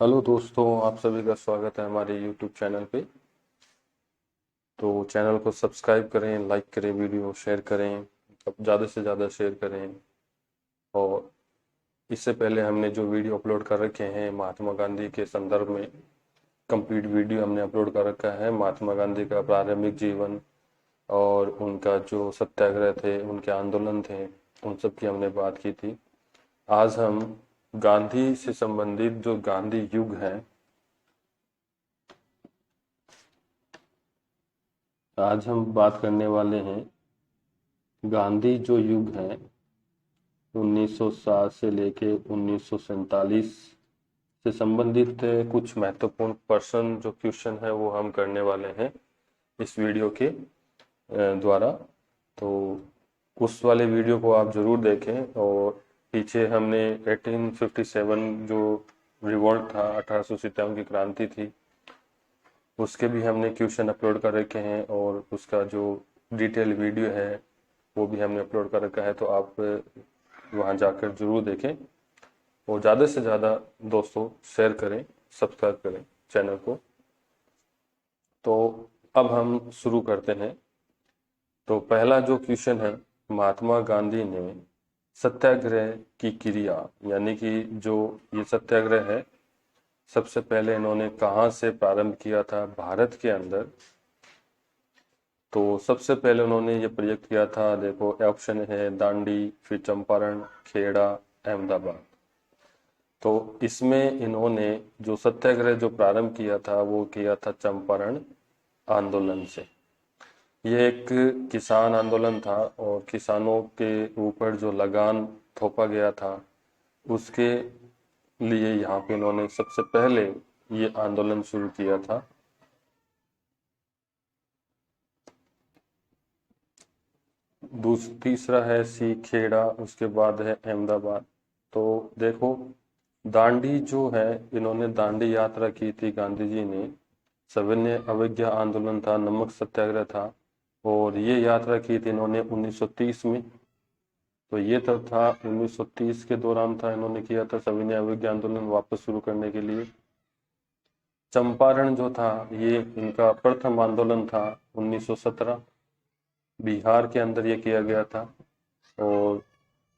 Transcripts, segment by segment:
Hello दोस्तों, आप सभी का स्वागत है हमारे YouTube चैनल पे। तो चैनल को सब्सक्राइब करें, लाइक करें, वीडियो शेयर करें, अब ज़्यादा से ज़्यादा शेयर करें। और इससे पहले हमने जो वीडियो अपलोड कर रखे हैं महात्मा गांधी के संदर्भ में, कंप्लीट वीडियो हमने अपलोड कर रखा है। महात्मा गांधी का प्रारंभिक जीवन और उनका जो सत्याग्रह थे, उनके आंदोलन थे, उन सब की हमने बात की थी। आज हम गांधी से संबंधित जो गांधी युग है, आज हम बात करने वाले हैं गांधी जो युग है 1960 से लेके 1947 से संबंधित कुछ महत्वपूर्ण पर्सन जो क्वेश्चन है वो हम करने वाले हैं इस वीडियो के द्वारा। तो उस वाले वीडियो को आप जरूर देखें। और पीछे हमने 1857 जो रिवॉल्ट था, 1857 की क्रांति थी, उसके भी हमने क्वेश्चन अपलोड कर रखे हैं और उसका जो डिटेल वीडियो है वो भी हमने अपलोड कर रखा है। तो आप वहां जाकर जरूर देखें और ज़्यादा से ज़्यादा दोस्तों शेयर करें, सब्सक्राइब करें चैनल को। तो अब हम शुरू करते हैं। तो पहला जो क्वेश्चन है, महात्मा गांधी ने सत्याग्रह की क्रिया, यानी कि जो ये सत्याग्रह है, सबसे पहले इन्होंने कहाँ से प्रारंभ किया था भारत के अंदर। तो सबसे पहले उन्होंने ये प्रोजेक्ट किया था, देखो ऑप्शन है दांडी, फिर चंपारण, खेड़ा, अहमदाबाद। तो इसमें इन्होंने जो सत्याग्रह जो प्रारंभ किया था वो किया था चंपारण आंदोलन से। ये एक किसान आंदोलन था और किसानों के ऊपर जो लगान थोपा गया था उसके लिए यहाँ पे इन्होंने सबसे पहले ये आंदोलन शुरू किया था। तीसरा है सी खेड़ा, उसके बाद है अहमदाबाद। तो देखो दांडी जो है, इन्होंने दांडी यात्रा की थी गांधी जी ने। सविनय अवज्ञा आंदोलन था, नमक सत्याग्रह था, और ये यात्रा की थी इन्होंने 1930 में। तो ये तब था 1930 के दौरान था, इन्होंने किया था सविनय अवज्ञा आंदोलन वापस शुरू करने के लिए। चंपारण जो था ये इनका प्रथम आंदोलन था 1917, बिहार के अंदर ये किया गया था। और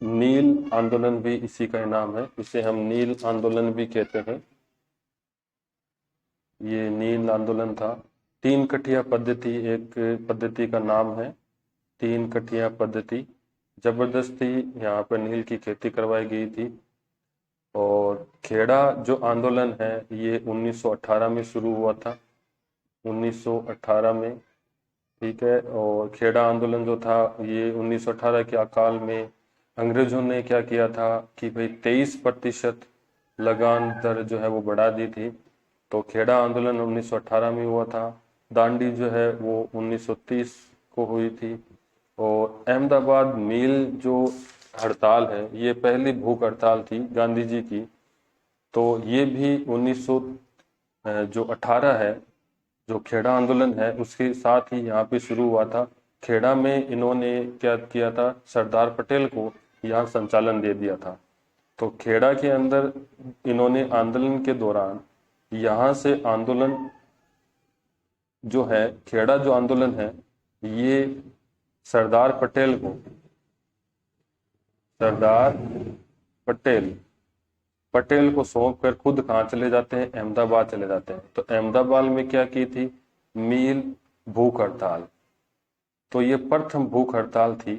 नील आंदोलन भी इसी का नाम है, इसे हम नील आंदोलन भी कहते हैं। ये नील आंदोलन था। तीन कठिया पद्धति एक पद्धति का नाम है, तीन कठिया पद्धति। जबरदस्ती यहाँ पर नील की खेती करवाई गई थी। और खेड़ा जो आंदोलन है ये 1918 में शुरू हुआ था, 1918 में, ठीक है। और खेड़ा आंदोलन जो था ये 1918 के अकाल में अंग्रेजों ने क्या किया था कि भाई 23% लगान दर जो है वो बढ़ा दी थी। तो खेड़ा आंदोलन 1918 में हुआ था। दांडी जो है वो 1930 को हुई थी। और अहमदाबाद मिल जो हड़ताल है ये पहली भूख हड़ताल थी गांधी जी की। तो ये भी 1900 जो 18 है, जो खेड़ा आंदोलन है उसके साथ ही यहाँ पे शुरू हुआ था। खेड़ा में इन्होंने क्या किया था, सरदार पटेल को यहाँ संचालन दे दिया था। तो खेड़ा के अंदर इन्होंने आंदोलन के दौरान यहाँ से आंदोलन जो है, खेड़ा जो आंदोलन है ये सरदार पटेल को, सरदार पटेल पटेल को सौंप कर खुद कहाँ चले जाते हैं, अहमदाबाद चले जाते हैं। तो अहमदाबाद में क्या की थी, मील भूख हड़ताल। तो ये प्रथम भूख हड़ताल थी,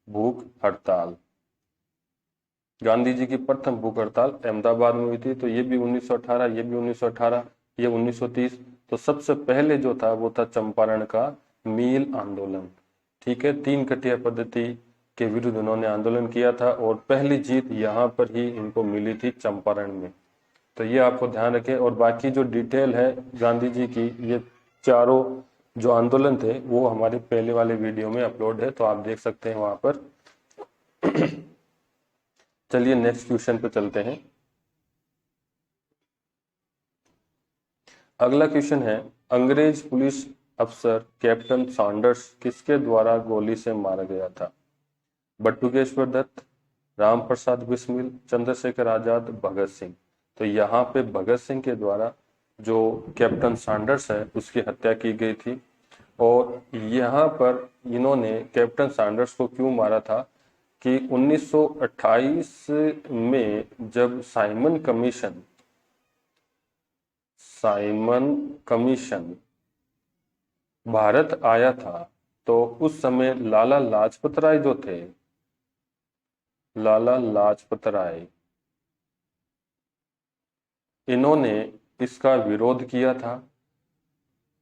भूख हड़ताल। गांधी जी की प्रथम भूख हड़ताल अहमदाबाद में हुई थी। तो ये भी 1918, ये भी 1918, ये 1930। तो सबसे पहले जो था वो था चंपारण का मील आंदोलन, ठीक है। तीन कटिया पद्धति के विरुद्ध उन्होंने आंदोलन किया था और पहली जीत यहाँ पर ही इनको मिली थी, चंपारण में। तो ये आपको ध्यान रखें। और बाकी जो डिटेल है गांधी जी की, ये चारों जो आंदोलन थे वो हमारे पहले वाले वीडियो में अपलोड है, तो आप देख सकते हैं वहां पर। चलिए नेक्स्ट क्वेश्चन पे चलते हैं। अगला क्वेश्चन है, अंग्रेज पुलिस अफसर कैप्टन सॉन्डर्स किसके द्वारा गोली से मारा गया था? बटुकेश्वर दत्त, राम प्रसाद बिस्मिल, चंद्रशेखर आजाद, भगत सिंह। तो यहाँ पे भगत सिंह के द्वारा जो कैप्टन सैंडर्स है उसकी हत्या की गई थी। और यहाँ पर इन्होंने कैप्टन सैंडर्स को क्यों मारा था कि 1928 में जब साइमन कमीशन भारत आया था, तो उस समय लाला लाजपत राय जो थे, लाला लाजपत राय, इन्होंने इसका विरोध किया था।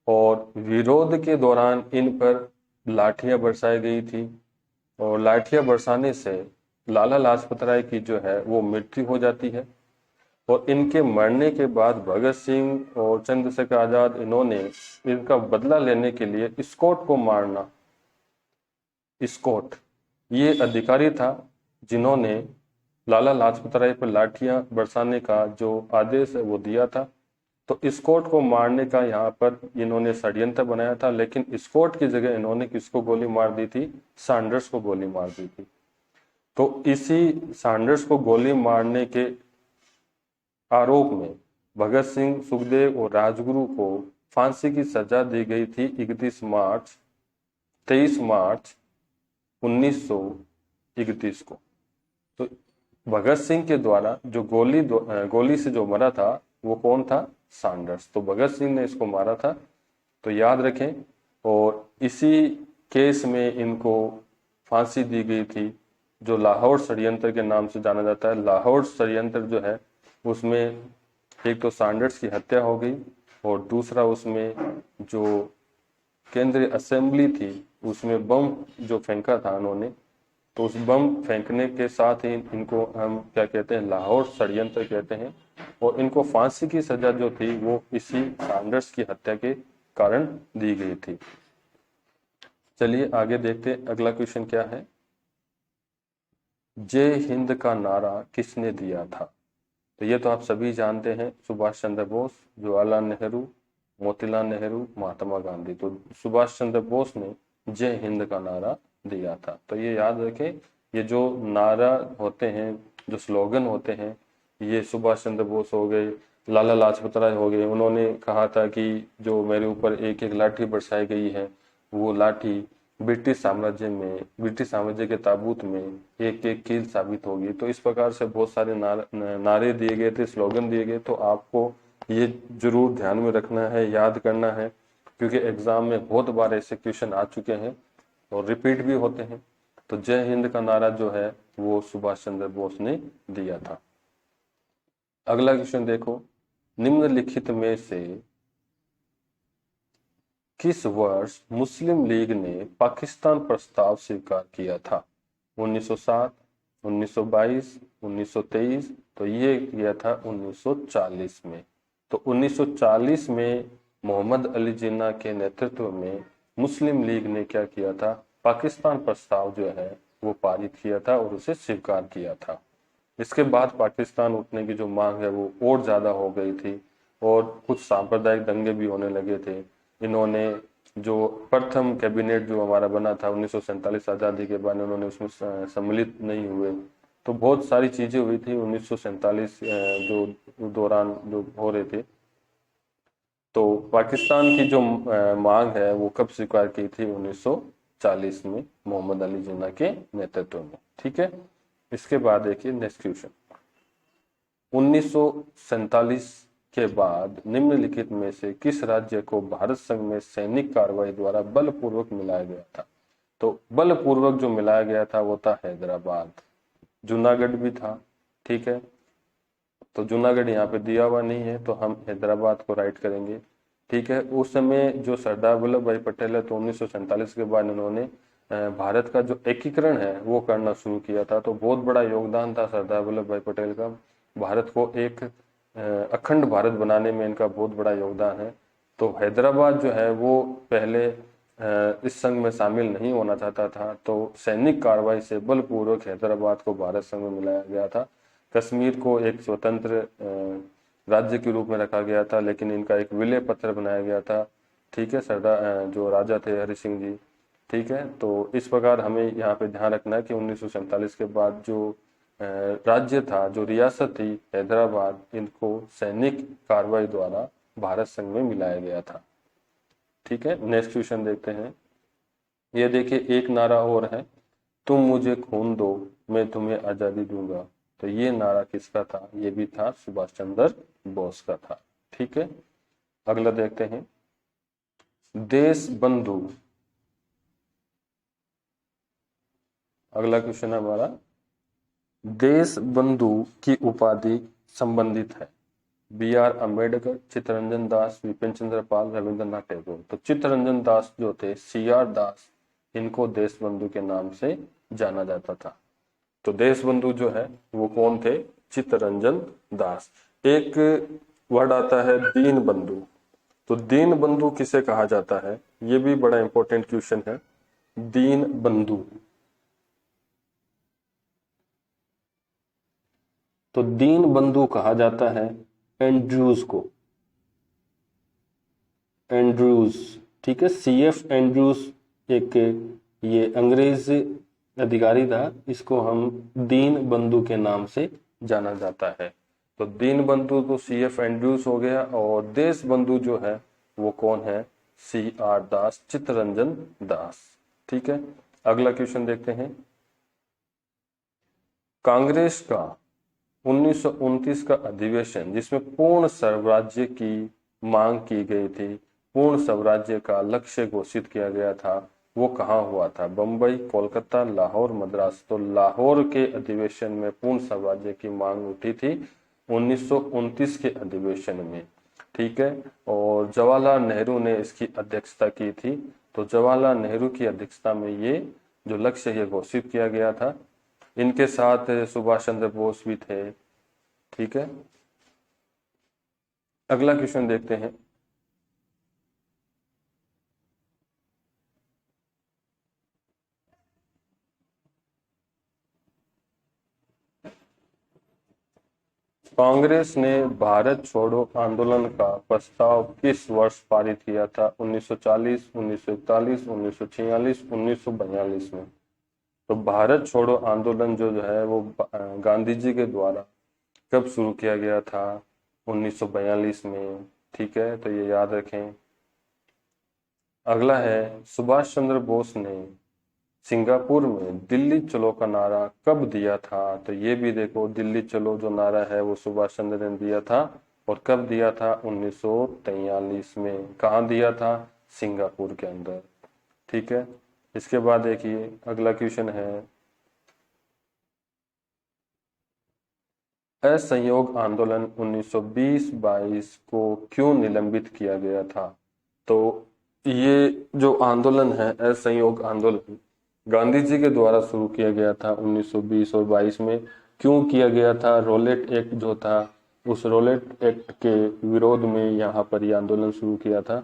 और विरोध के दौरान इन पर लाठियां बरसाई गई थी। और लाठियां बरसाने से लाला लाजपत राय की जो है वो मृत्यु हो जाती है। और इनके मरने के बाद भगत सिंह और चंद्रशेखर आजाद, इन्होंने इनका बदला लेने के लिए स्कॉट को मारना, स्कॉट ये अधिकारी था जिन्होंने लाला लाजपत राय पर लाठियां बरसाने का जो आदेश है वो दिया था। तो स्कॉट को मारने का यहाँ पर इन्होंने षड्यंत्र बनाया था, लेकिन स्कॉट की जगह इन्होंने किसको गोली मार दी थी? सैंडर्स को गोली मार दी थी। तो इसी सैंडर्स को गोली मारने के आरोप में भगत सिंह, सुखदेव और राजगुरु को फांसी की सजा दी गई थी 23 मार्च 1931 को। तो भगत सिंह के द्वारा जो गोली से जो मरा था वो कौन था? सैंडर्स। तो भगत सिंह ने इसको मारा था, तो याद रखें। और इसी केस में इनको फांसी दी गई थी, जो लाहौर षड्यंत्र के नाम से जाना जाता है। लाहौर षड्यंत्र जो है उसमें एक तो सैंडर्स की हत्या हो गई, और दूसरा उसमें जो केंद्रीय असेंबली थी उसमें बम जो फेंका था उन्होंने, तो उस बम फेंकने के साथ ही इनको हम क्या कहते हैं? लाहौर षड्यंत्र कहते हैं। और इनको फांसी की सजा जो थी वो इसी सैंडर्स की हत्या के कारण दी गई थी। चलिए आगे देखते हैं, अगला क्वेश्चन क्या है? जय हिंद का नारा किसने दिया था? तो ये तो आप सभी जानते हैं, सुभाष चंद्र बोस, जवाहरलाल नेहरू, मोतीलाल नेहरू, महात्मा गांधी। तो सुभाष चंद्र बोस ने जय हिंद का नारा दिया था। तो ये याद रखें, ये जो नारा होते हैं, जो स्लोगन होते हैं, ये सुभाष चंद्र बोस हो गए, लाला लाजपत राय हो गए, उन्होंने कहा था कि जो मेरे ऊपर एक एक लाठी बरसाई गई है, वो लाठी ब्रिटिश साम्राज्य के ताबूत में एक एक कील साबित होगी। तो इस प्रकार से बहुत सारे नारे दिए गए थे, स्लोगन दिए गए। तो आपको ये जरूर ध्यान में रखना है, याद करना है, क्योंकि एग्जाम में बहुत बार ऐसे क्वेश्चन आ चुके हैं और रिपीट भी होते हैं। तो जय हिंद का नारा जो है वो सुभाष चंद्र बोस ने दिया था। अगला क्वेश्चन देखो, निम्नलिखित में से किस वर्ष मुस्लिम लीग ने पाकिस्तान प्रस्ताव स्वीकार किया था? 1907, 1922, 1923? तो ये किया था 1940 में। तो 1940 में मोहम्मद अली जिन्ना के नेतृत्व में मुस्लिम लीग ने क्या किया था? पाकिस्तान प्रस्ताव जो है वो पारित किया था और उसे स्वीकार किया था। इसके बाद पाकिस्तान उठने की जो मांग है वो और ज्यादा हो गई थी, और कुछ सांप्रदायिक दंगे भी होने लगे थे। इन्होंने जो प्रथम कैबिनेट जो हमारा बना था 1947 आज़ादी के बाद, उन्होंने उसमें सम्मिलित नहीं हुए। तो बहुत सारी चीजें हुई थी 1947 जो दौरान जो हो रहे थे। तो पाकिस्तान की जो मांग है वो कब स्वीकार की थी? 1940 में मोहम्मद अली जिन्ना के नेतृत्व में। ठीक है, इसके बाद देखिए नेक्स्ट क्वेश्चन, 1947 के बाद निम्नलिखित में से किस राज्य को भारत संघ में सैनिक कार्रवाई द्वारा बलपूर्वक मिलाया गया था? तो बलपूर्वक जो मिलाया गया था वो था हैदराबाद। जूनागढ़ भी था, ठीक है, तो जूनागढ़ यहाँ पे दिया हुआ नहीं है, तो हम हैदराबाद को राइट करेंगे। ठीक है, उस समय जो सरदार वल्लभ भाई पटेल है, तो 1947 के बाद उन्होंने भारत का जो एकीकरण है वो करना शुरू किया था। तो बहुत बड़ा योगदान था सरदार वल्लभ भाई पटेल का, भारत को एक अखंड भारत बनाने में इनका बहुत बड़ा योगदान है। तो हैदराबाद जो है वो पहले इस संघ में शामिल नहीं होना चाहता था, तो सैनिक कार्रवाई से बलपूर्वक हैदराबाद को भारत संघ में मिलाया गया था। कश्मीर को एक स्वतंत्र राज्य के रूप में रखा गया था, लेकिन इनका एक विलय पत्र बनाया गया था। ठीक है, सरदार जो राजा थे हरि सिंह जी। ठीक है, तो इस प्रकार हमें यहाँ पे ध्यान रखना है कि 1947 के बाद जो राज्य था, जो रियासत थी हैदराबाद, इनको सैनिक कार्रवाई द्वारा भारत संघ में मिलाया गया था। ठीक है, नेक्स्ट क्वेश्चन देखते हैं। ये देखिए, एक नारा और है, तुम मुझे खून दो मैं तुम्हें आजादी दूंगा। तो ये नारा किसका था? ये भी था सुभाष चंद्र बोस का था। ठीक है, अगला देखते हैं। देश बंधु, अगला क्वेश्चन है हमारा, देश बंधु की उपाधि संबंधित है बी आर अम्बेडकर, चित्तरंजन दास, विपिन चंद्र पाल, रविंद्रनाथ टैगोर। तो चित्तरंजन दास जो थे, सी आर दास, इनको देश बंधु के नाम से जाना जाता था। तो देश बंधु जो है वो कौन थे? चित्तरंजन दास। एक वर्ड आता है दीन बंधु। तो दीन बंधु किसे कहा जाता है? ये भी बड़ा इंपॉर्टेंट क्वेश्चन है। दीन बंधु, तो दीन बंधु कहा जाता है एंड्रयूज को, एंड्रयूज। ठीक है, सीएफ एंड्रयूज एक ये अंग्रेज अधिकारी था, इसको हम दीन बंधु के नाम से जाना जाता है। तो दीन बंधु तो सीएफ एंड्रयूज हो गया, और देश बंधु जो है वो कौन है? सी आर दास, चित्तरंजन दास। ठीक है, अगला क्वेश्चन देखते हैं। कांग्रेस का 1929 का अधिवेशन, जिसमें पूर्ण स्वराज्य की मांग की गई थी, पूर्ण स्वराज्य का लक्ष्य घोषित किया गया था, वो कहाँ हुआ था? बंबई, कोलकाता, लाहौर, मद्रास। तो लाहौर के अधिवेशन में पूर्ण स्वराज्य की मांग उठी थी 1929 के अधिवेशन में। ठीक है, और जवाहरलाल नेहरू ने इसकी अध्यक्षता की थी। तो जवाहरलाल नेहरू की अध्यक्षता में ये जो लक्ष्य है घोषित किया गया था। इनके साथ सुभाष चंद्र बोस भी थे। ठीक है, अगला क्वेश्चन देखते हैं। कांग्रेस ने भारत छोड़ो आंदोलन का प्रस्ताव किस वर्ष पारित किया था? 1940, 1941, 1946, 1942 में। तो भारत छोड़ो आंदोलन जो है वो गांधी जी के द्वारा कब शुरू किया गया था? 1942 में। ठीक है, तो ये याद रखें। अगला है, सुभाष चंद्र बोस ने सिंगापुर में दिल्ली चलो का नारा कब दिया था? तो ये भी देखो, दिल्ली चलो जो नारा है वो सुभाष चंद्र ने दिया था, और कब दिया था? 1943 में। कहाँ दिया था? सिंगापुर के अंदर। ठीक है, इसके बाद देखिए अगला क्वेश्चन है, असहयोग आंदोलन 1920-22 को क्यों निलंबित किया गया था? तो ये जो आंदोलन है, असहयोग आंदोलन, गांधी जी के द्वारा शुरू किया गया था 1920 और 22 में। क्यों किया गया था? रोलेट एक्ट जो था, उस रोलेट एक्ट के विरोध में यहाँ पर यह आंदोलन शुरू किया था।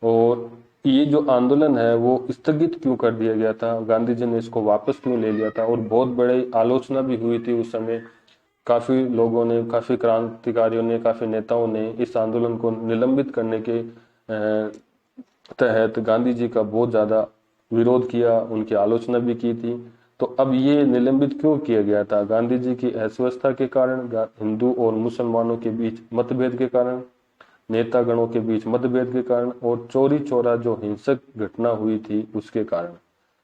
और ये जो आंदोलन है वो स्थगित क्यों कर दिया गया था? गांधी जी ने इसको वापस क्यों ले लिया था? और बहुत बड़ी आलोचना भी हुई थी उस समय। काफी लोगों ने, काफी क्रांतिकारियों ने, काफी नेताओं ने इस आंदोलन को निलंबित करने के तहत गांधी जी का बहुत ज्यादा विरोध किया, उनकी आलोचना भी की थी। तो अब ये निलंबित क्यों किया गया था? गांधी जी की अस्वस्थता के कारण, हिंदू और मुसलमानों के बीच मतभेद के कारण, नेतागणों के बीच मतभेद के कारण, और चोरी चोरा जो हिंसक घटना हुई थी उसके कारण।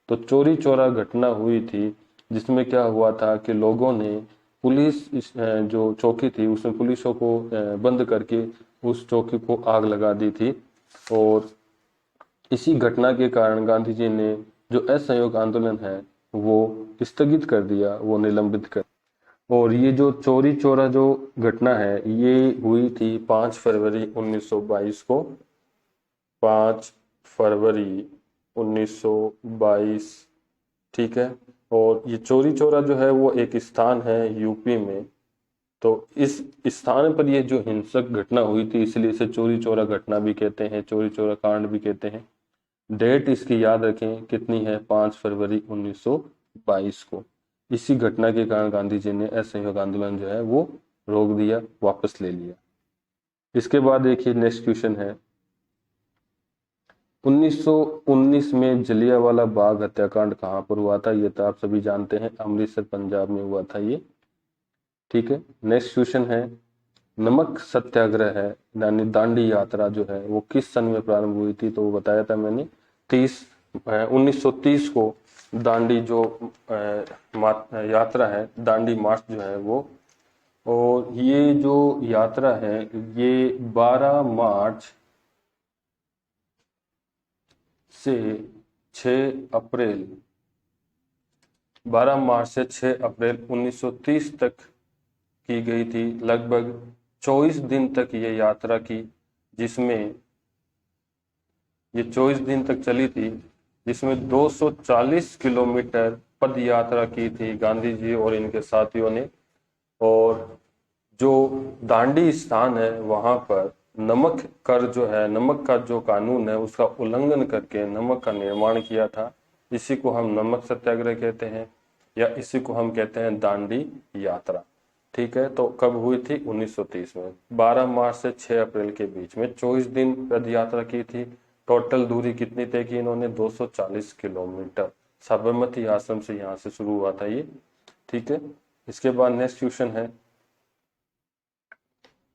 तो चोरी चोरा घटना हुई थी, जिसमें क्या हुआ था कि लोगों ने पुलिस जो चौकी थी उसमें पुलिसों को बंद करके उस चौकी को आग लगा दी थी। और इसी घटना के कारण गांधी जी ने जो असहयोग आंदोलन है वो स्थगित कर दिया, वो निलंबित कर। और ये जो चोरी चोरा जो घटना है ये हुई थी 5 फरवरी 1922 को, 5 फरवरी 1922। ठीक है, और ये चोरी चोरा जो है वो एक स्थान है यूपी में। तो इस स्थान पर ये जो हिंसक घटना हुई थी, इसलिए इसे चोरी चोरा घटना भी कहते हैं, चोरी चोरा कांड भी कहते हैं। डेट इसकी याद रखें, कितनी है? 5 फरवरी 1922 को। इसी घटना के कारण गांधी जी ने असहयोग आंदोलन जो है वो रोक दिया, वापस ले लिया। इसके बाद देखिए नेक्स्ट क्वेश्चन है, 1919 में जलियांवाला बाग हत्याकांड कहाँ पर हुआ था? ये तो आप सभी जानते हैं, अमृतसर पंजाब में हुआ था ये। ठीक है। नेक्स्ट क्वेश्चन है, नमक सत्याग्रह है यानी दांडी यात्रा जो है वो किस सन में प्रारंभ हुई थी? तो वो बताया था मैंने 1930 को दांडी जो यात्रा है, दांडी मार्च जो है वो, और ये जो यात्रा है ये 12 मार्च से 6 अप्रैल 12 मार्च से 6 अप्रैल 1930 तक की गई थी। लगभग 24 दिन तक ये यात्रा की, जिसमें ये 24 दिन तक चली थी, जिसमें 240 किलोमीटर पद यात्रा की थी गांधी जी और इनके साथियों ने। और जो दांडी स्थान है वहां पर नमक कर जो है, नमक का जो कानून है उसका उल्लंघन करके नमक का निर्माण किया था। इसी को हम नमक सत्याग्रह कहते हैं या इसी को हम कहते हैं दांडी यात्रा। ठीक है, तो कब हुई थी? 1930 में 12 मार्च से 6 अप्रैल के बीच में 24 दिन पद यात्रा की थी। टोटल दूरी कितनी तय की इन्होंने? 240 किलोमीटर। साबरमती आश्रम से यहाँ से शुरू हुआ था ये। ठीक है, इसके बाद नेक्स्ट क्वेश्चन है,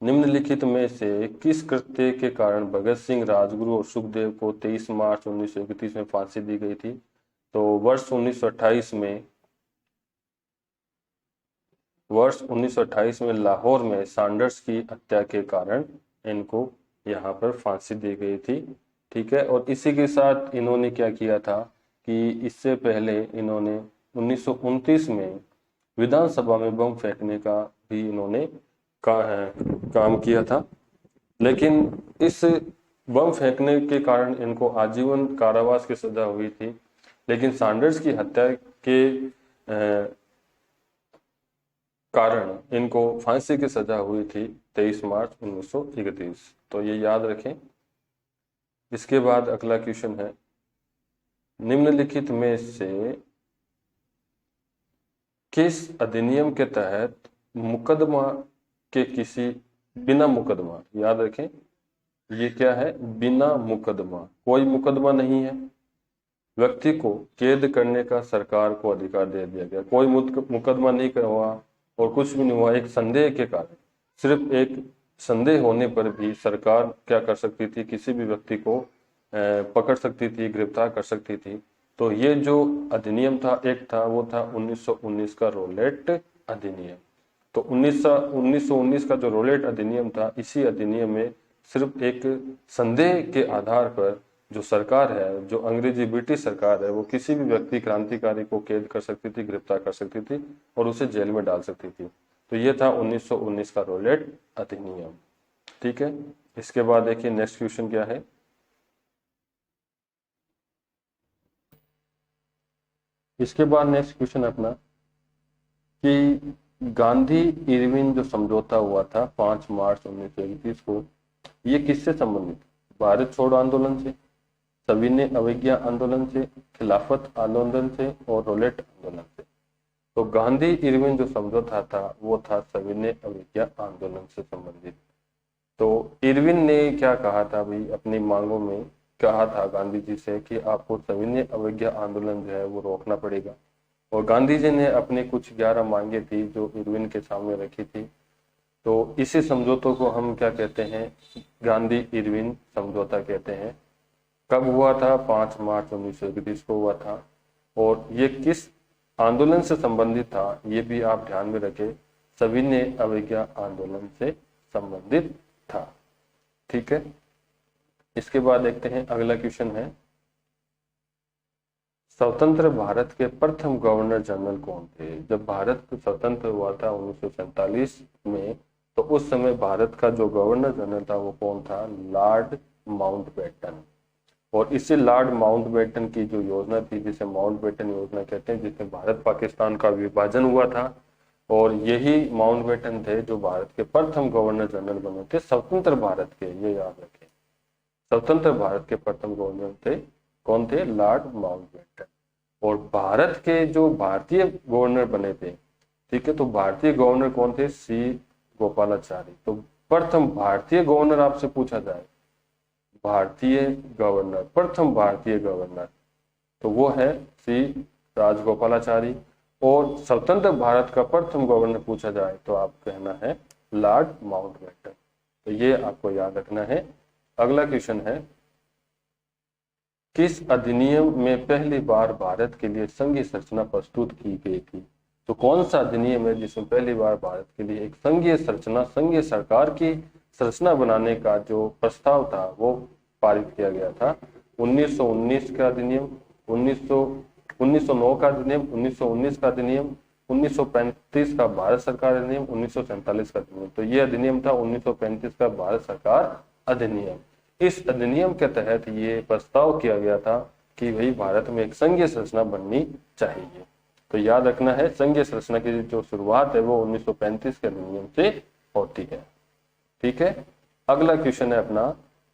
निम्नलिखित में से किस कृत्य के कारण भगत सिंह, राजगुरु और सुखदेव को 23 मार्च 1931 में फांसी दी गई थी? तो वर्ष 1928 में लाहौर में सैंडर्स की हत्या के कारण इनको यहाँ पर फांसी दी गई थी। ठीक है, और इसी के साथ इन्होंने क्या किया था कि इससे पहले इन्होंने 1929 में विधानसभा में बम फेंकने का भी इन्होंने काम किया था। लेकिन इस बम फेंकने के कारण इनको आजीवन कारावास की सजा हुई थी। लेकिन सैंडर्स की हत्या के कारण इनको फांसी की सजा हुई थी 23 मार्च 1931। तो ये याद रखें। इसके बाद अगला क्वेश्चन है, निम्नलिखित में से किस अधिनियम के तहत मुकदमा के किसी बिना मुकदमा, याद रखें ये क्या है? बिना मुकदमा, कोई मुकदमा नहीं है, व्यक्ति को कैद करने का सरकार को अधिकार दे दिया गया। कोई मुकदमा नहीं हुआ और कुछ भी नहीं हुआ, एक संदेह के कारण, सिर्फ एक संदेह होने पर भी सरकार क्या कर सकती थी? किसी भी व्यक्ति को पकड़ सकती थी, गिरफ्तार कर सकती थी। तो ये जो अधिनियम था, एक था, वो था 1919 का रोलेट अधिनियम। तो 1919 का जो रोलेट अधिनियम था, इसी अधिनियम में सिर्फ एक संदेह के आधार पर जो सरकार है, जो अंग्रेजी ब्रिटिश सरकार है, वो किसी भी व्यक्ति क्रांतिकारी को कैद कर सकती थी, गिरफ्तार कर सकती थी और उसे जेल में डाल सकती थी। तो ये था 1919 का रोलेट अधिनियम। ठीक है, इसके बाद देखिए नेक्स्ट क्वेश्चन क्या है। इसके बाद नेक्स्ट क्वेश्चन अपना कि गांधी इरविन जो समझौता हुआ था 5 मार्च 1931 को, ये किससे संबंधित? भारत छोड़ो आंदोलन से, सविनय अवज्ञा आंदोलन से, खिलाफत आंदोलन से और रोलेट आंदोलन से। तो गांधी इरविन जो समझौता था वो था सविनय अवज्ञा आंदोलन से संबंधित। तो इरविन ने क्या कहा था भाई? अपनी मांगों में कहा था गांधी जी से कि आपको सविनय अवज्ञा आंदोलन जो है वो रोकना पड़ेगा। और गांधी जी ने अपनी कुछ 11 मांगे थी जो इरविन के सामने रखी थी। तो इसी समझौतों को हम क्या कहते हैं? गांधी इरविन समझौता कहते हैं। कब हुआ था? 5 मार्च 1931 को हुआ था। और ये किस आंदोलन से संबंधित था ये भी आप ध्यान में रखें, सविनय अवज्ञा आंदोलन से संबंधित था। ठीक है, इसके बाद देखते हैं अगला क्वेश्चन है, स्वतंत्र भारत के प्रथम गवर्नर जनरल कौन थे? जब भारत स्वतंत्र हुआ था 1947 में, तो उस समय भारत का जो गवर्नर जनरल था वो कौन था? Lord Mountbatten. और इसी लॉर्ड माउंटबेटन की जो योजना थी, जिसे माउंटबेटन योजना कहते हैं, जिसमें भारत पाकिस्तान का विभाजन हुआ था, और यही माउंटबेटन थे जो भारत के प्रथम गवर्नर जनरल बने थे स्वतंत्र भारत के। ये याद रखें, स्वतंत्र भारत के प्रथम गवर्नर थे कौन थे? Lord Mountbatten. और भारत के जो भारतीय गवर्नर बने थे, ठीक है, तो भारतीय गवर्नर कौन थे? सी गोपालाचारी। तो प्रथम भारतीय गवर्नर आपसे पूछा जाए, भारतीय गवर्नर, प्रथम भारतीय गवर्नर, तो वो है सी राजगोपालाचारी। और स्वतंत्र भारत का प्रथम गवर्नर पूछा जाए तो आप कहना है लॉर्ड माउंटबेटन। तो ये आपको याद रखना है। अगला क्वेश्चन है, किस अधिनियम में पहली बार भारत के लिए संघीय संरचना प्रस्तुत की गई थी? तो कौन सा अधिनियम है जिसमें पहली बार भारत के लिए एक संघीय संरचना, संघीय सरकार की संरचना बनाने का जो प्रस्ताव था वो पारित किया गया था? 1919 का अधिनियम, 1909 का अधिनियम, 1919 का अधिनियम, 1935 का भारत सरकार अधिनियम, 1947 का अधिनियम। तो ये अधिनियम था 1935 का भारत सरकार अधिनियम। इस अधिनियम के तहत ये प्रस्ताव किया गया था कि भाई भारत में एक संघीय संरचना बननी चाहिए। तो याद रखना है, संघीय संरचना की जो शुरुआत है वो 1935 के अधिनियम से होती है। ठीक है। अगला क्वेश्चन है अपना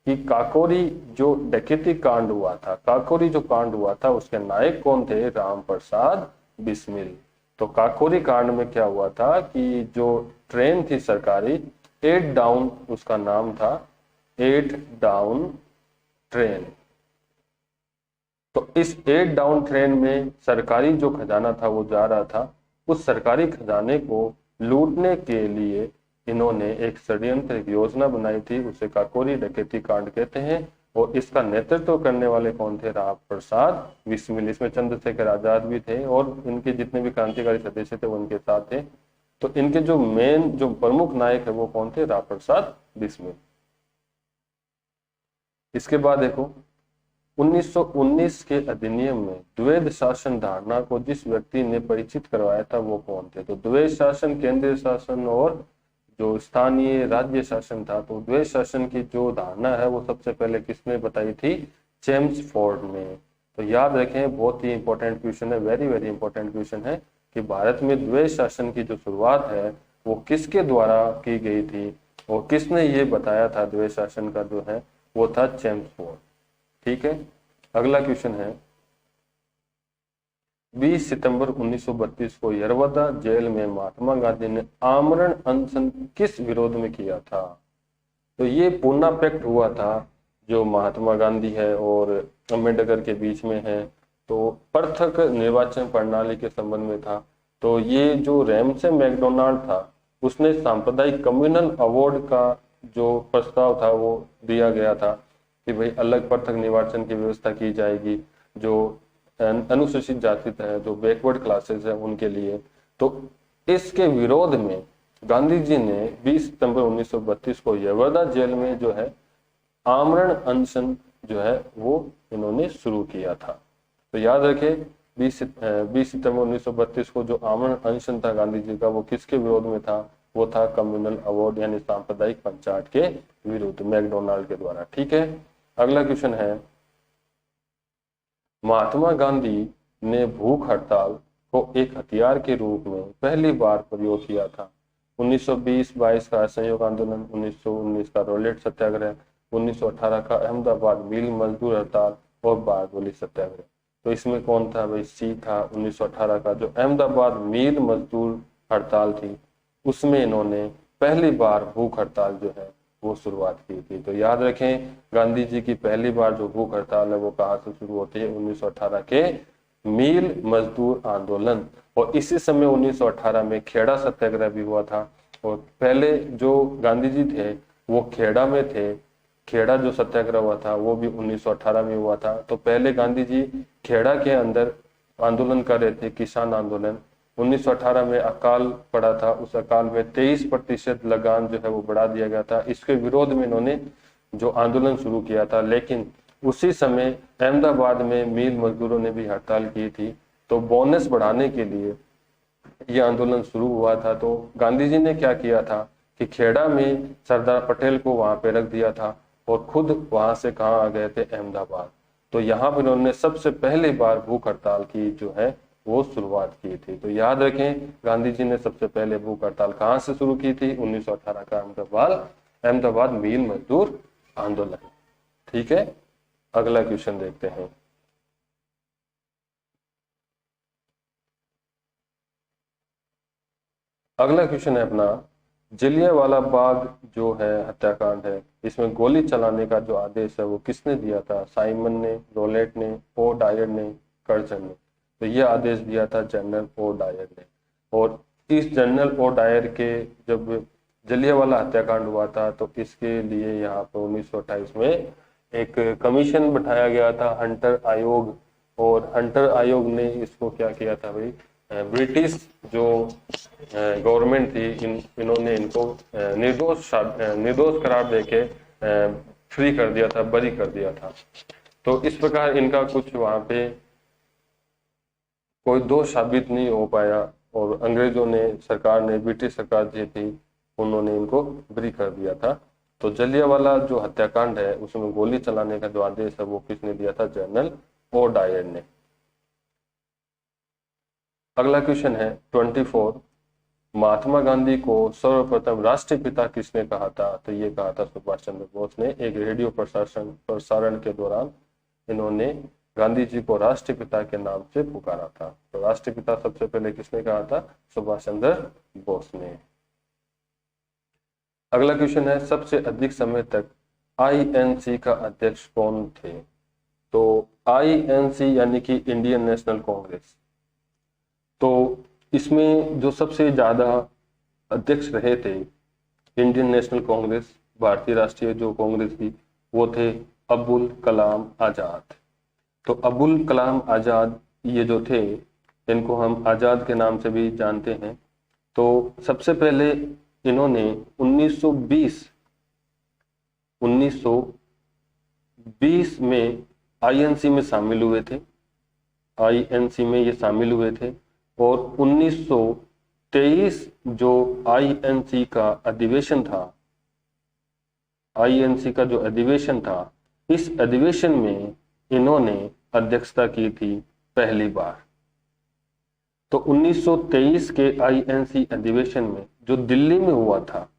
कि काकोरी जो डकैती कांड हुआ था, काकोरी जो कांड हुआ था उसके नायक कौन थे? राम प्रसाद बिस्मिल। तो काकोरी कांड में क्या हुआ था कि जो ट्रेन थी सरकारी, 8 डाउन उसका नाम था, 8 डाउन ट्रेन। तो इस 8 डाउन ट्रेन में सरकारी जो खजाना था वो जा रहा था। उस सरकारी खजाने को लूटने के लिए इन्होंने एक षड्यंत्र, एक योजना बनाई थी, उसे काकोरी डकैती कांड कहते हैं। और इसका नेतृत्व करने वाले कौन थे? राम प्रसाद बिस्मिल। इसमें चंद्रशेखर आजाद भी थे और इनके जितने भी क्रांतिकारी सदस्य थे वो उनके साथ थे। तो इनके जो मेन, जो प्रमुख नायक है वो कौन थे? राम प्रसाद बिस्मिल। इसके बाद देखो, 1919 के अधिनियम में द्वैध शासन धारणा को जिस व्यक्ति ने परिचित करवाया था वो कौन थे? तो द्वैध शासन, केंद्रीय शासन और जो स्थानीय राज्य शासन था, तो द्वैध शासन की जो धारणा है वो सबसे पहले किसने बताई थी? चेम्सफोर्ड ने। तो याद रखें, बहुत ही इंपॉर्टेंट क्वेश्चन है, वेरी वेरी इंपॉर्टेंट क्वेश्चन है कि भारत में द्वैध शासन की जो शुरुआत है वो किसके द्वारा की गई थी और किसने ये बताया था द्वैध शासन का जो है वो था चेम्सफोर्ड। ठीक है। अगला क्वेश्चन है, 20 सितंबर 1932 को यरवदा जेल में महात्मा गांधी ने आमरण अनशन किस विरोध में किया था? तो ये पूना पैक्ट हुआ था जो महात्मा गांधी है और अम्बेडकर के बीच में है, तो पृथक निर्वाचन प्रणाली के संबंध में था। तो ये जो रैमसे मैकडोनाल्ड था उसने सांप्रदायिक कम्युनल अवार्ड का जो प्रस्ताव था वो दिया गया था कि भाई अलग पृथक निर्वाचन की व्यवस्था की जाएगी जो अनुसूचित जाति है, जो बैकवर्ड क्लासेस है उनके लिए। तो इसके विरोध में गांधी जी ने 20 सितंबर 1932 को यरवदा जेल में जो है आमरण अनशन जो है वो इन्होंने शुरू किया था। तो याद रखें, 20 सितंबर 1932 को जो आमरण अनशन था गांधी जी का वो किसके विरोध में था? वो था कम्युनल अवार्ड यानी सांप्रदायिक पंचायत के विरुद्ध, मैकडोनाल्ड के द्वारा। ठीक है। अगला क्वेश्चन है, महात्मा गांधी ने भूख हड़ताल को एक हथियार के रूप में पहली बार प्रयोग किया था? 1920-22 का असहयोग आंदोलन, 1919 का रोलेट सत्याग्रह, 1918 का अहमदाबाद मिल मजदूर हड़ताल और बारडोली सत्याग्रह। तो इसमें कौन था भाई? सी था 1918 का जो अहमदाबाद मिल मजदूर हड़ताल थी उसमें इन्होंने पहली बार भूख हड़ताल जो है वो शुरुआत की थी। तो याद रखें, गांधी जी की पहली बार जो भूख हड़ताल है वो कहाँ से शुरू होती है? 1918 के मिल मजदूर आंदोलन। और इसी समय 1918 में खेड़ा सत्याग्रह भी हुआ था। और पहले जो गांधी जी थे वो खेड़ा में थे, खेड़ा जो सत्याग्रह हुआ था वो भी 1918 में हुआ था। तो पहले गांधी जी खेड़ा के अंदर आंदोलन कर रहे थे, किसान आंदोलन। 1918 में अकाल पड़ा था, उस अकाल में 23% लगान जो है वो बढ़ा दिया गया था। इसके विरोध में इन्होंने जो आंदोलन शुरू किया था, लेकिन उसी समय अहमदाबाद में मिल मजदूरों ने भी हड़ताल की थी। तो बोनस बढ़ाने के लिए ये आंदोलन शुरू हुआ था। तो गांधी जी ने क्या किया था कि खेड़ा में सरदार पटेल को वहां पे रख दिया था और खुद वहां से कहाँ आ गए थे? अहमदाबाद। तो यहाँ पर उन्होंने सबसे पहली बार भूख हड़ताल की जो है वो शुरुआत की थी। तो याद रखें, गांधी जी ने सबसे पहले भूख हड़ताल कहाँ से शुरू की थी? 1918 का अहमदाबाद मिल मजदूर आंदोलन। ठीक है। अगला क्वेश्चन देखते हैं, अगला क्वेश्चन है अपना, जलियांवाला बाग जो है हत्याकांड है, इसमें गोली चलाने का जो आदेश है वो किसने दिया था? साइमन ने, रोलेट ने, ओ डायर ने, कर्जन ने। तो ये आदेश दिया था जनरल ओ डायर ने। और इस जनरल ओ डायर के जब जलियांवाला हत्याकांड हुआ था तो इसके लिए यहाँ पे 1928 में एक कमीशन बैठाया गया था, हंटर आयोग। और हंटर आयोग ने इसको क्या किया था भाई, ब्रिटिश जो गवर्नमेंट थी, इन्होंने इनको निर्दोष करार देके फ्री कर दिया था, बरी कर दिया था। तो इस प्रकार इनका कुछ वहां पे कोई दोष साबित नहीं हो पाया और अंग्रेजों ने, सरकार ने, ब्रिटिश सरकार जो थी, उन्होंने इनको बरी कर दिया था। तो जलियांवाला जो हत्याकांड है उसमें गोली चलाने का जो आदेश है वो किसने दिया था, जनरल ओ डायर ने। अगला क्वेश्चन है 24, महात्मा गांधी को सर्वप्रथम राष्ट्रपिता किसने कहा था? तो ये कहा था सुभाष चंद्र बोस ने। एक रेडियो प्रसारण के दौरान इन्होंने गांधी जी को राष्ट्रपिता के नाम से पुकारा था। तो राष्ट्रपिता सबसे पहले किसने कहा था? सुभाष चंद्र बोस ने। अगला क्वेश्चन है, सबसे अधिक समय तक आईएनसी का अध्यक्ष कौन थे? तो आईएनसी यानी कि इंडियन नेशनल कांग्रेस, तो इसमें जो सबसे ज्यादा अध्यक्ष रहे थे इंडियन नेशनल कांग्रेस, भारतीय राष्ट्रीय जो कांग्रेस थी, वो थे अबुल कलाम आजाद। तो अबुल कलाम आजाद ये जो थे, इनको हम आजाद के नाम से भी जानते हैं। तो सबसे पहले इन्होंने 1920 में आईएनसी में शामिल हुए थे। आईएनसी में ये शामिल हुए थे और 1923 जो आईएनसी का अधिवेशन था, आईएनसी का जो अधिवेशन था, इस अधिवेशन में इन्होंने अध्यक्षता की थी पहली बार। तो 1923 के आईएनसी अधिवेशन में जो दिल्ली में हुआ था,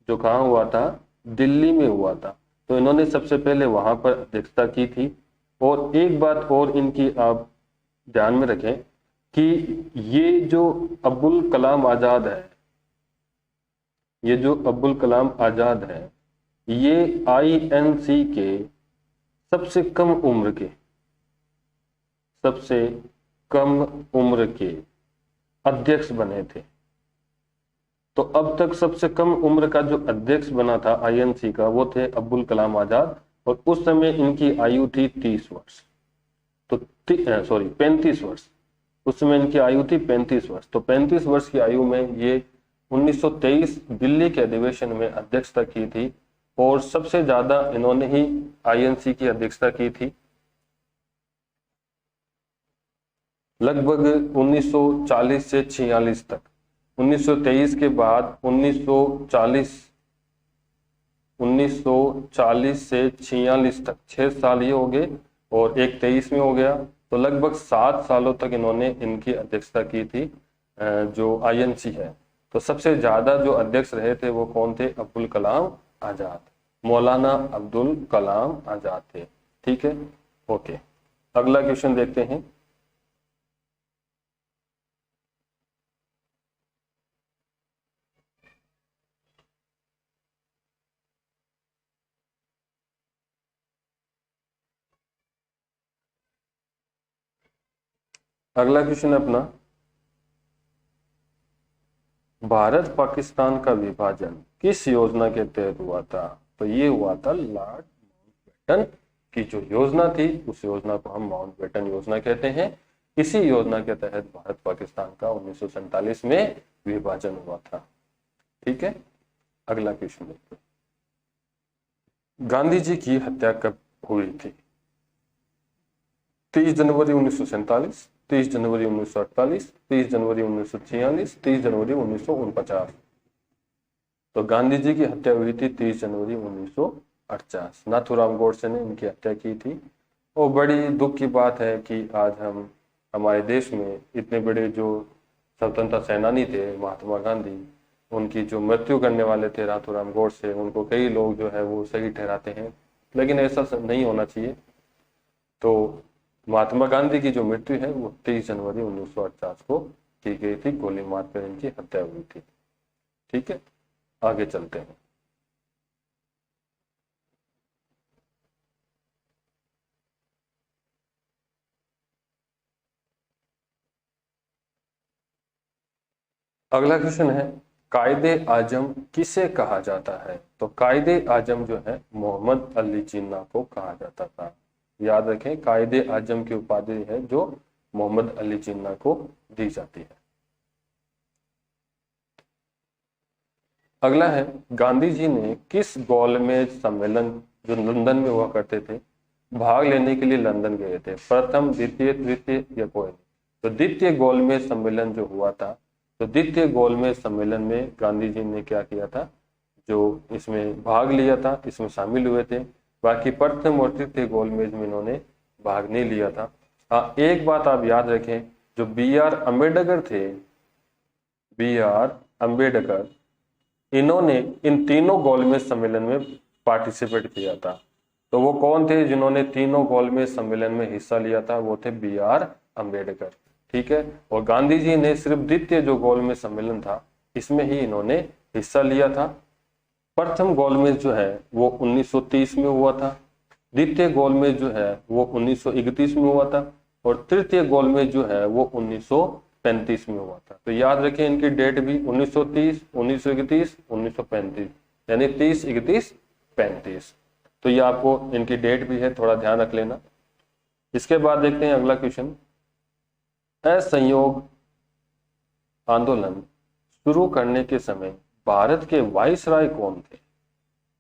जो कहाँ हुआ था, दिल्ली में हुआ था, तो इन्होंने सबसे पहले वहां पर अध्यक्षता की थी। और एक बात और इनकी आप ध्यान में रखें कि ये जो अब्दुल कलाम आजाद है, ये जो अब्दुल कलाम आजाद है, ये आईएनसी के सबसे कम उम्र के अध्यक्ष बने थे। तो अब तक सबसे कम उम्र का जो अध्यक्ष बना था आईएनसी का, वो थे अब्दुल कलाम आजाद। और उस समय इनकी आयु थी 30 वर्ष, तो 35 वर्ष। उस समय इनकी आयु थी 35 वर्ष। तो 35 वर्ष की आयु में ये 1923 दिल्ली के अधिवेशन में अध्यक्षता की थी और सबसे ज्यादा इन्होंने ही आईएनसी की अध्यक्षता की थी। लगभग 1940 से 46 तक, 1923 के बाद 1940 से 46 तक 6 साल ये हो गए और एक 23 में हो गया। तो लगभग 7 सालों तक इन्होंने इनकी अध्यक्षता की थी जो आईएनसी है। तो सबसे ज्यादा जो अध्यक्ष रहे थे वो कौन थे? अब्दुल कलाम आजाद, मौलाना अब्दुल कलाम आजाद थे। ठीक है, ओके। अगला क्वेश्चन देखते हैं। अगला क्वेश्चन है अपना, भारत पाकिस्तान का विभाजन किस योजना के तहत हुआ था? तो ये हुआ था लॉर्ड माउंटबेटन की जो योजना थी, उस योजना को हम माउंटबेटन योजना कहते हैं। इसी योजना के तहत भारत पाकिस्तान का 1947 में विभाजन हुआ था। ठीक है, अगला क्वेश्चन देखते हैं। गांधी जी की हत्या कब हुई थी? 30 जनवरी 1947, 30 जनवरी 1948, 30 जनवरी 1946, 30 जनवरी 1949। तो गांधी जी की हत्या हुई थी 30 जनवरी 1948। नाथूराम गोडसे ने इनकी हत्या की थी। और बड़ी दुख की बात है कि आज हम हमारे देश में इतने बड़े जो स्वतंत्रता सेनानी थे महात्मा गांधी, उनकी जो मृत्यु करने वाले थे नाथूराम गोडसे, उनको कई लोग जो है वो सही ठहराते हैं, लेकिन ऐसा नहीं होना चाहिए। तो महात्मा गांधी की जो मृत्यु है वो 23 जनवरी 1948 को की गई थी, गोली मारकर इनकी हत्या हुई थी। ठीक है, आगे चलते हैं। अगला क्वेश्चन है कायदे आजम किसे कहा जाता है? तो कायदे आजम जो है मोहम्मद अली जिन्ना को कहा जाता था। याद रखें, कायदे आजम की उपाधि है जो मोहम्मद अली जिन्ना को दी जाती है। अगला है गांधी जी ने किस गोलमेज सम्मेलन जो लंदन में हुआ करते थे भाग लेने के लिए लंदन गए थे? प्रथम, द्वितीय, तृतीय या कोई नहीं? तो द्वितीय गोलमेज सम्मेलन जो हुआ था, तो द्वितीय गोलमेज सम्मेलन में गांधी जी ने क्या किया था, जो इसमें भाग लिया था, इसमें शामिल हुए थे। बाकी प्रथम और तृतीय गोलमेज में इन्होंने भाग नहीं लिया था। हाँ, एक बात आप याद रखें, जो B.R. अम्बेडकर थे, B.R. अम्बेडकर, इन्होंने इन तीनों गोलमेज सम्मेलन में पार्टिसिपेट किया था। तो वो कौन थे जिन्होंने तीनों गोलमेज सम्मेलन में हिस्सा लिया था? वो थे B.R. अम्बेडकर। ठीक है, और गांधी जी ने सिर्फ द्वितीय जो गोलमेज सम्मेलन था इसमें ही इन्होंने हिस्सा लिया था। प्रथम गोलमेज जो है वो 1930 में हुआ था, द्वितीय गोलमेज जो है वो 1931 में हुआ था, और तृतीय गोलमेज जो है वो 1935 में हुआ था। तो याद रखें इनकी डेट भी 1930, 1931, 1935, यानी 30, 31, 35। तो ये आपको इनकी डेट भी है, थोड़ा ध्यान रख लेना। इसके बाद देखते हैं अगला क्वेश्चन, असहयोग आंदोलन शुरू करने के समय भारत के वाइसराय कौन थे?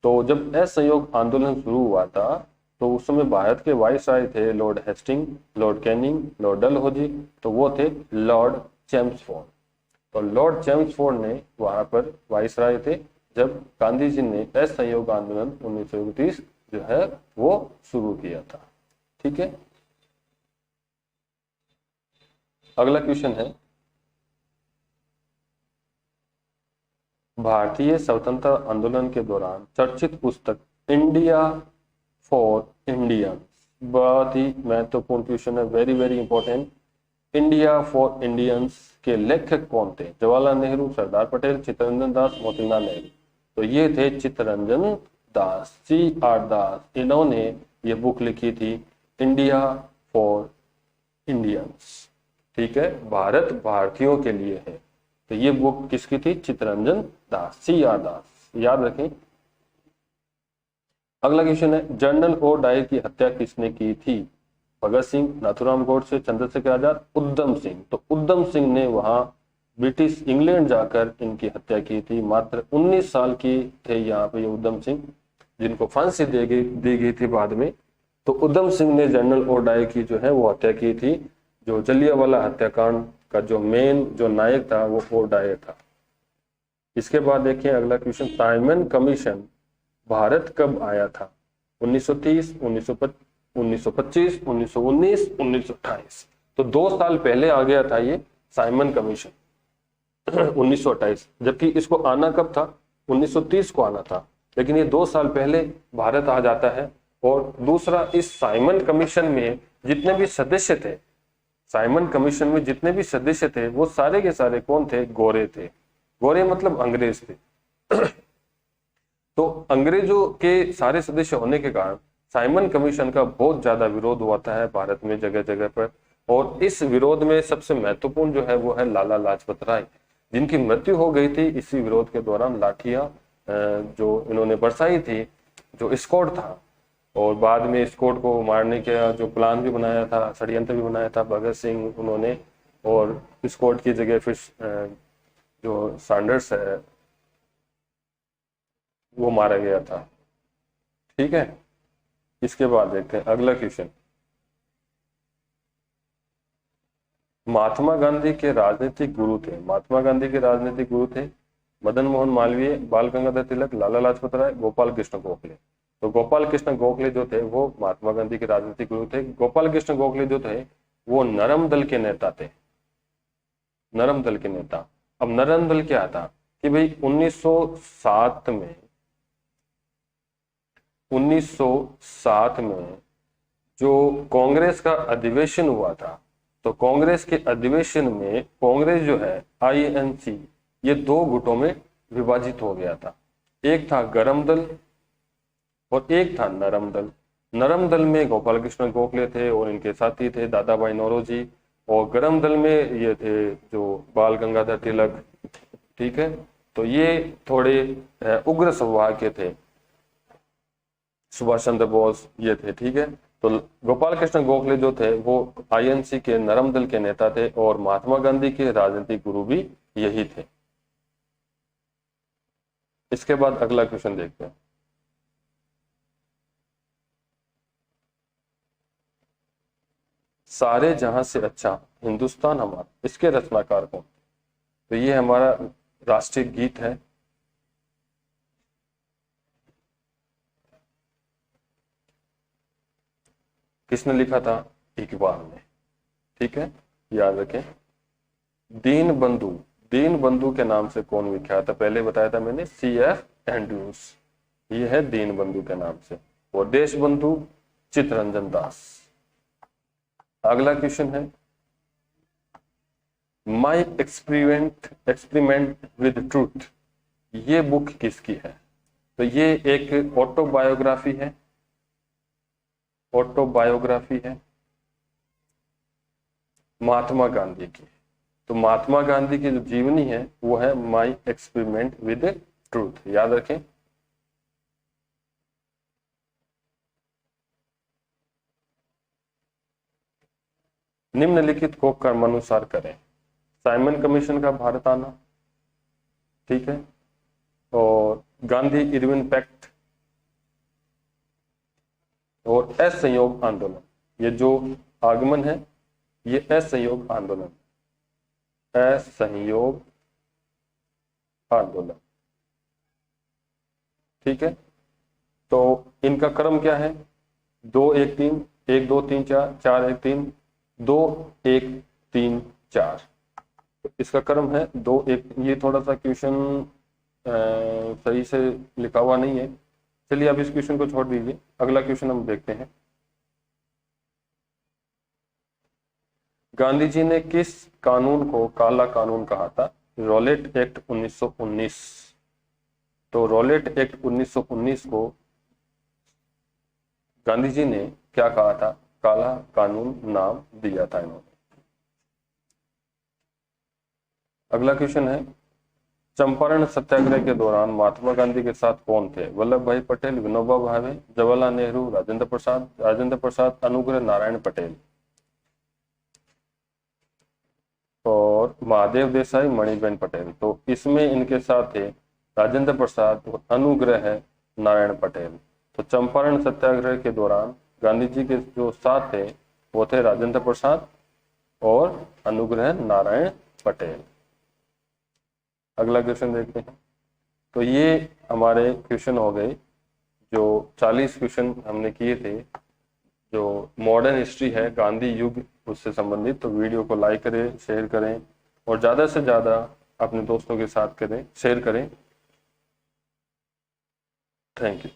तो जब असहयोग आंदोलन शुरू हुआ था तो उस समय भारत के वाइसराय थे Lord Hasting, Lord Canning, Lord Dalhousie. तो वो थे लॉर्ड चेम्सफोर्ड। तो लॉर्ड चेम्सफोर्ड ने वहां पर वाइसराय थे जब गांधी जी ने असहयोग आंदोलन 1931 जो है वो शुरू किया था। ठीक है, अगला क्वेश्चन है, भारतीय स्वतंत्रता आंदोलन के दौरान चर्चित पुस्तक इंडिया फॉर इंडियंस, बहुत ही महत्वपूर्ण क्वेश्चन है, very very important. India for Indians के लेखक कौन थे? जवाहरलाल नेहरू, सरदार पटेल, चित्तरंजन दास, मोतीलाल नेहरू। तो ये थे चित्तरंजन दास, CR दास। इन्होंने ये बुक लिखी थी इंडिया फॉर इंडियंस। ठीक है, भारत भारतीयों के लिए है। तो ये बुक किसकी थी? चित्तरंजन दास, CR दास, याद रखें। अगला क्वेश्चन है, जनरल ओ डायर की हत्या किसने की थी? भगत सिंह, नाथूराम गोडसे, चंद्रशेखर आजाद, उधम सिंह। तो उधम सिंह ने वहां ब्रिटिश इंग्लैंड जाकर इनकी हत्या की थी। मात्र 19 साल की थे यहाँ पे ये उधम सिंह, जिनको फांसी दी गई थी बाद में। तो उधम सिंह ने जनरल ओ डायर की जो है वो हत्या की थी। जो जलियांवाला हत्याकांड का जो मेन जो नायक था वो ओ डायर था। इसके बाद देखिए अगला क्वेश्चन, साइमन कमीशन भारत कब आया था? 1930, 1925, 1919, 1928। तो 2 साल पहले आ गया था ये साइमन कमीशन 1928, जबकि इसको आना कब था? 1930 को आना था, लेकिन ये 2 साल पहले भारत आ जाता है। और दूसरा, इस साइमन कमीशन में जितने भी सदस्य थे, साइमन कमीशन में जितने भी सदस्य थे वो सारे के सारे कौन थे? गोरे थे। गोरे मतलब अंग्रेज थे। तो अंग्रेजों के सारे सदस्य होने के कारण साइमन कमीशन का बहुत ज्यादा विरोध हुआ है भारत में जगह जगह पर। और इस विरोध में सबसे महत्वपूर्ण जो है वो है लाला लाजपत राय, जिनकी मृत्यु हो गई थी इसी विरोध के दौरान। लाठियां जो इन्होंने बरसाई थी, जो स्क्वाड था, और बाद में स्क्वाड को मारने का जो प्लान भी बनाया था, षड्यंत्र भी बनाया था भगत सिंह उन्होंने, और स्क्वाड की जगह फिर जो सैंडर्स है वो मारा गया था। ठीक है, इसके बाद देखते हैं अगला क्वेश्चन, महात्मा गांधी के राजनीतिक गुरु थे? महात्मा गांधी के राजनीतिक गुरु थे मदन मोहन मालवीय, बाल गंगाधर तिलक, लाला लाजपत राय, गोपाल कृष्ण गोखले। तो गोपाल कृष्ण गोखले जो थे वो महात्मा गांधी के राजनीतिक गुरु थे। गोपाल कृष्ण गोखले जो थे वो नरम दल के नेता थे, नरम दल के नेता। अब नरम दल क्या था कि भाई 1907 में जो कांग्रेस का अधिवेशन हुआ था, तो कांग्रेस के अधिवेशन में कांग्रेस जो है INC ये 2 गुटों में विभाजित हो गया था। एक था गरम दल और एक था नरम दल। नरम दल में गोपाल कृष्ण गोखले थे और इनके साथी थे दादा भाई नौरोजी, और गरम दल में ये थे जो बाल गंगाधर तिलक, ठीक है। तो ये थोड़े उग्र स्वभाव के थे। सुभाष चंद्र बोस ये थे, ठीक है। तो गोपाल कृष्ण गोखले जो थे वो आईएनसी के नरम दल के नेता थे और महात्मा गांधी के राजनीतिक गुरु भी यही थे। इसके बाद अगला क्वेश्चन देखते हैं। सारे जहां से अच्छा हिंदुस्तान हमारा, इसके रचनाकार कौन? तो ये हमारा राष्ट्रीय गीत है। किसने लिखा था? इकबाल ने, ठीक है, याद रखें। दीन बंधु, दीन बंधु के नाम से कौन विख्यात है? पहले बताया था मैंने, CF एंड्रयूज, ये है दीन बंधु के नाम से। और देश बंधु चित्तरंजन दास। अगला क्वेश्चन है, माई एक्सपेरिमेंट विद ट्रूथ, ये बुक किसकी है? तो ये एक ऑटोबायोग्राफी है, ऑटोबायोग्राफी है महात्मा गांधी की। तो महात्मा गांधी की जो जीवनी है वो है माई एक्सपेरिमेंट विद ट्रूथ, याद रखें। निम्नलिखित को क्रमानुसार करें। साइमन कमीशन का भारत आना, ठीक है, और गांधी इरविन पैक्ट और असहयोग आंदोलन। ये जो आगमन है ये असहयोग आंदोलन, असहयोग आंदोलन, ठीक है। तो इनका क्रम क्या है? 2-1-3, 1-2-3-4, 4-1-3, 2-1-3-4। इसका क्रम है 2-1। ये थोड़ा सा क्वेश्चन सही से लिखा हुआ नहीं है, चलिए अब इस क्वेश्चन को छोड़ दीजिए, अगला क्वेश्चन हम देखते हैं। गांधी जी ने किस कानून को काला कानून कहा था? Rowlatt act 1919। तो रॉलेट एक्ट 1919 को गांधी जी ने क्या कहा था? काला कानून नाम दिया था इन्होंने। अगला क्वेश्चन है, चंपारण सत्याग्रह के दौरान महात्मा गांधी के साथ कौन थे? वल्लभ भाई पटेल, विनोबा भावे, जवाहरलाल नेहरू, राजेंद्र प्रसाद, अनुग्रह नारायण पटेल और महादेव देसाई, मणिबेन पटेल। तो इसमें इनके साथ थे राजेंद्र प्रसाद और अनुग्रह नारायण पटेल। तो चंपारण सत्याग्रह के दौरान गांधी जी के जो साथ थे वो थे राजेंद्र प्रसाद और अनुग्रह नारायण पटेल। अगला क्वेश्चन देखते हैं। तो ये हमारे क्वेश्चन हो गए, जो 40 क्वेश्चन हमने किए थे जो मॉडर्न हिस्ट्री है गांधी युग उससे संबंधित। तो वीडियो को लाइक करें, शेयर करें और ज़्यादा से ज़्यादा अपने दोस्तों के साथ करें, शेयर करें। Thank you.